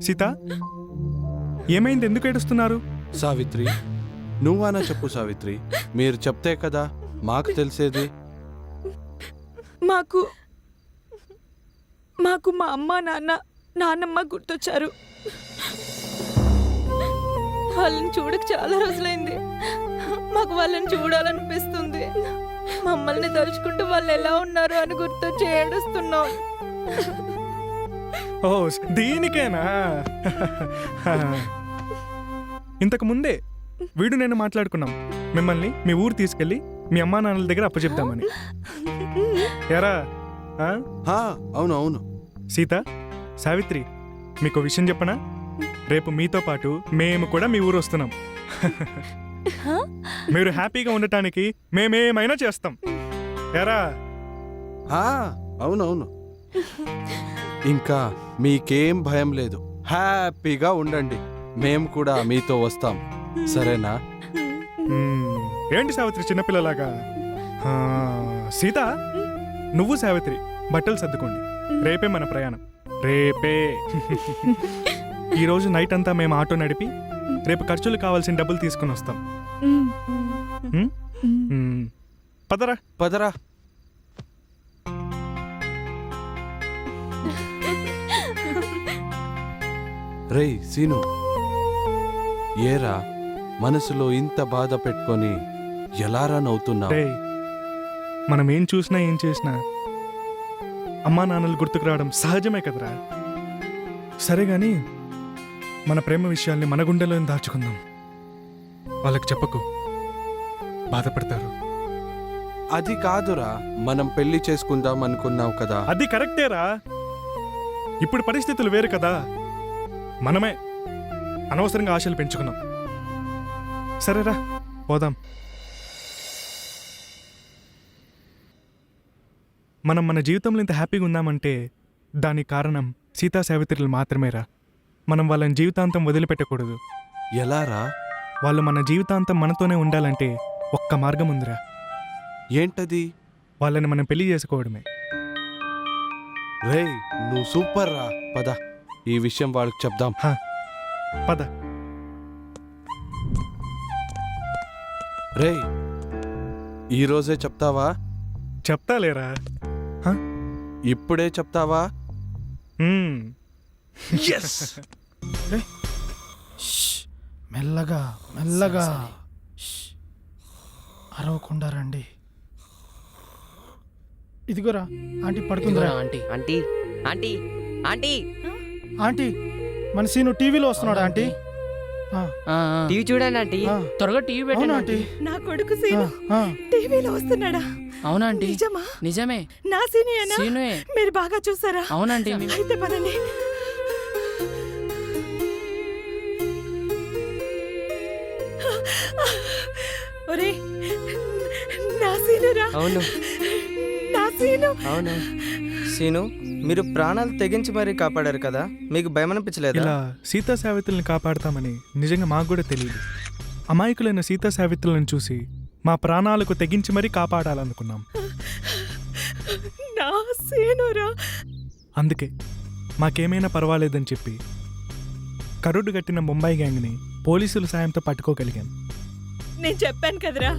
సీత, ఏమైంది? ఎందుకు ఏడుస్తున్నారు? సావిత్రి, నువ్వనా చెప్పు సావిత్రి. మీరు చెప్తే కదా మాకు తెలిసేది. మాకు మా అమ్మ నాన్నమ్మ గుర్తొచ్చారు. వాళ్ళని చూడక చాలా రోజులైంది. మాకు వాళ్ళని చూడాలనిపిస్తుంది. మమ్మల్ని తలుచుకుంటూ వాళ్ళు ఎలా ఉన్నారు అని గుర్తొచ్చి ఏడుస్తున్నాం. ఓ, దీనికేనా? ఇంతకు ముందే వీడు నేను మాట్లాడుకున్నాం మిమ్మల్ని మీ ఊరు తీసుకెళ్ళి మీ అమ్మా నాన్నల దగ్గర అప్పచెప్తామని. ఎరా? అవును అవును. సీత, సావిత్రి, మీకు విషయం చెప్పనా? రేపు మీతో పాటు మేము కూడా మీ ఊరు వస్తున్నాం. మీరు హ్యాపీగా ఉండటానికి మేమేమైనా చేస్తాం. ఎరా? అవునవును. ఇంకా మీకేం భయం లేదు, హ్యాపీగా ఉండండి. మేము కూడా మీతో వస్తాం, సరేనా? ఏంటి సావిత్రి చిన్నపిల్లలాగా? సీత, నువ్వు సావిత్రి బట్టలు సర్దుకోండి. రేపే మన ప్రయాణం. రేపే. ఈరోజు నైట్ అంతా మేము ఆటో నడిపి రేపు ఖర్చులు కావాల్సిన డబ్బులు తీసుకుని వస్తాం. పదరా పదరా. రేయ్ సీను, ఏరా మనసులో ఇంత బాధ పెట్టుకొని ఎలారా నవ్వుతున్నా? మనం ఏం చూసినా ఏం చేసినా అమ్మా నాన్నలు గుర్తుకు రావడం సహజమే కదరా. సరే గాని మన ప్రేమ విషయాల్ని మన గుండెలో దాచుకుందాం. వాళ్ళకి చెప్పకు, బాధపడతారు. అది కాదురా, మనం పెళ్లి చేసుకుందాం అనుకున్నావు కదా. అది కరెక్టేరా. ఇప్పుడు పరిస్థితులు వేరు కదా. మనమే అనవసరంగా ఆశలు పెంచుకున్నాం. సరేరా, పోదాం. మనం మన జీవితంలో ఇంత హ్యాపీగా ఉన్నామంటే దానికి కారణం సీతా సావిత్రులు మాత్రమేరా. మనం వాళ్ళని జీవితాంతం వదిలిపెట్టకూడదు. ఎలారా? వాళ్ళు మన జీవితాంతం మనతోనే ఉండాలంటే ఒక్క మార్గం ఉందిరా. ఏంటది? వాళ్ళని మనం పెళ్లి చేసుకోవడమే. రేయ్, నువ్వు సూపర్ రా. పద, ఈ విషయం వాళ్ళకి చెప్దాం. పద. రేయ్, ఈరోజే చెప్తావా? చెప్తాలేరా. ఇప్పుడే చెప్తావా? మెల్లగా మెల్లగా అరవకుండా రండి. ఇదిగోరా ఆంటీ పడుకుందిరా. Aunty aunty aunty aunty aunty, మన సీను టీవీలో వస్తున్నాడు ఆంటీ. టీవీ చూడండి ఆంటీ. త్వరగా టీవీ పెట్టండి ఆంటీ. నా కొడుకు సీను టీవీలో వస్తున్నాడా? అవునా ఆంటీ? నిజమా? నిజమే. నా సీనియేనా? సీనుయే. మీరు బాగా చూసారా? అవునంటీ. అయితే పదండి. ఒరే, నా సీనురా. అవును నా సీను. అవును సీను, మీరు ప్రాణాలు తెగించి మరీ కాపాడారు కదా, మీకు భయం అనిపించలేదా? ఇలా సీతా సావిత్రుల్ని కాపాడతామని నిజంగా మాకు కూడా తెలియదు. అమాయకులైన సీతా సావిత్రులను చూసి మా ప్రాణాలకు తెగించి మరీ కాపాడాలనుకున్నాం. నా సీనురా. అందుకే మాకేమైనా పర్వాలేదని చెప్పి కరుడు గట్టిన ముంబై గ్యాంగ్ని పోలీసుల సాయంతో పట్టుకోగలిగాం. నేను చెప్పాను కదరా,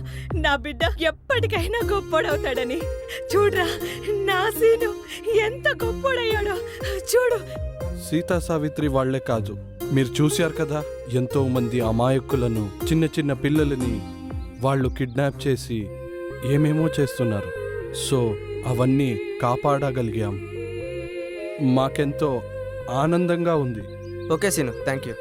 నా బిడ్డ ఎప్పటికైనా గొప్పోడవుతాడని. చూడరా, నా సీను ఎంత గొప్పోడయ్యాడో చూడు. సీతా సావిత్రి వాళ్లే కాదు, మీరు చూశారు కదా, ఎంతో మంది అమాయకులను, చిన్న చిన్న పిల్లలని వాళ్ళు కిడ్నాప్ చేసి ఏమేమో చేస్తున్నారు. సో అవన్నీ కాపాడగలిగాం. మాకెంతో ఆనందంగా ఉంది. Okay Seenu, thank you.